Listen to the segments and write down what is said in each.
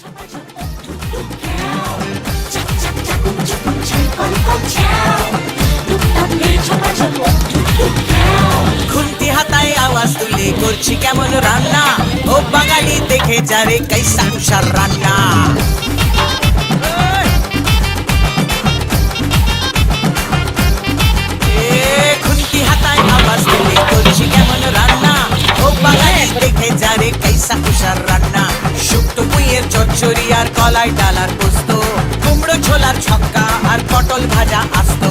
খুন্তি হাতায় আওয়াজ তুলে করছি কেমন রান্না, ও বাঙালি দেখে যারে কাইসা উষার রান্না। খুন্তি হাতায় আওয়াজ তুলে করছি কেমন রান্না, ও বাঙালি দেখে যারে কাইসা উষার রান্না। শুক্তো পুঁইয়ের চচ্চড়ি আর কলাই ডালার পোস্ত, কুমড়ো ছোলার ছক্কা আর পটল ভাজা আস্ত,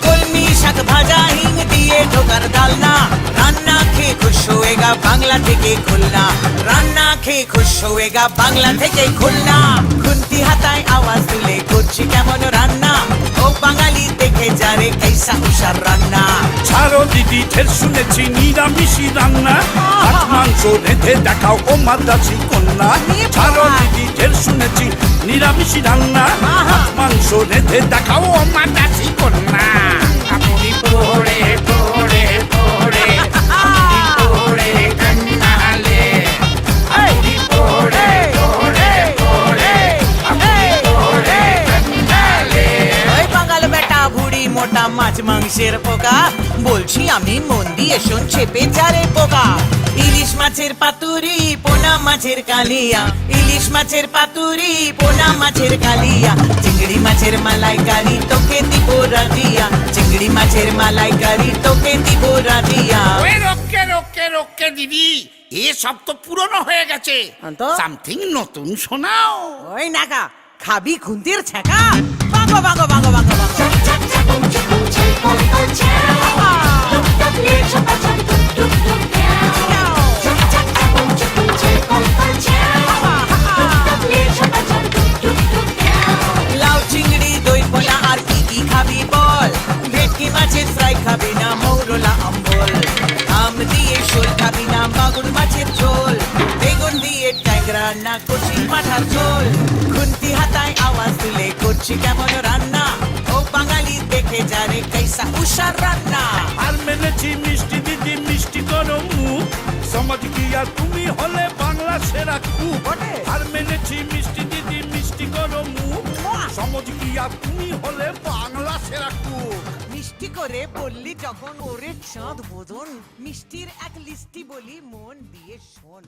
কলমি শাক ভাজা হিং দিয়ে ঢোকার ডালনা। রান্না খেয়ে খুশ হয়েগা বাংলা থেকে খুলনা, রান্না খেয়ে খুশ হয়েগা বাংলা থেকে খুলনা। খুন্তি হাতায় আওয়াজ তুলে করছি কেমন রান্না, ও বাঙালি দেখে যারে কাইসা উষার রান্না। ছাড়ো দিদি ঢের শুনেছি নিরামিষি রান্না, মাছ মাংস রেঁধে দেখাও ও মাদ্রাসি কন্যা। ছাড়ো দিদি ঢের শুনেছি নিরামিষি রান্না, মাছ মাংস রেঁধে দেখাও ও মাদ্রাসি কন্যা। আপনি পড়ে পড়ে পড়ে আপনি পড়ে কান্নালে, আপনি পড়ে পড়ে পড়ে আপনি পড়ে কান্নালে। ওই বাঙাল বেটা ভুড়ি মোটা মাছ মাংসের পোকা, বলছি আমি মন দিয়ে শোন চেপে যারে পোকা। ইলিশ মাছের পাতুরি পোনা মাছের কালিয়া, ইলিশ মাছের পাতুরি পোনা মাছের কালিয়া। চিংড়ি মাছের মালাইকারি তোকে দিব রাজিয়া, চিংড়ি মাছের মালাইকারি তোকে দিব রাজিয়া। ওই রোকে রোকে রোকে দিদি, এসব তো পুরনো হয়ে গেছে, তো? সামথিং নতুন শোনাও। ওই নাকা খাবি খুন্তির ছ্যাঁকা, বাঙ্গো বাঙ্গো বাঙ্গো বাঙ্গো বাঙ্গো। লাউ চিংড়ি দই পোলা আর কি কি খাবি বল, ভেটকি মাছের ফ্রাই খাবি না মৌরলা অম্বল, আম দিয়ে শোল খাবি না মাগুর মাছের ঝোল, বেগুন দিয়ে ট্যাংরা না কচি পাঠার ঝোল। খুন্তি হাতায় আওয়াজ তুলে করছি কেমন রান্না, ও বাঙালি দেখে যারে কাইসা উষার রান্না। আর মেনেছি মিষ্টি দিদি মিষ্টি করো মুখ, সমাজ কি আর তুমি হলে বাংলা সেরা কুক। আর মেনেছি মিষ্টি দিদি মিষ্টি করো মুখ, সমাজ কি আর তুমি হলে বাংলা সেরা কুক। মিষ্টি করে বললি যখন ওরে চাঁদ বোধন, মিষ্টির এক লিস্টি বলি মন দিয়ে শোন।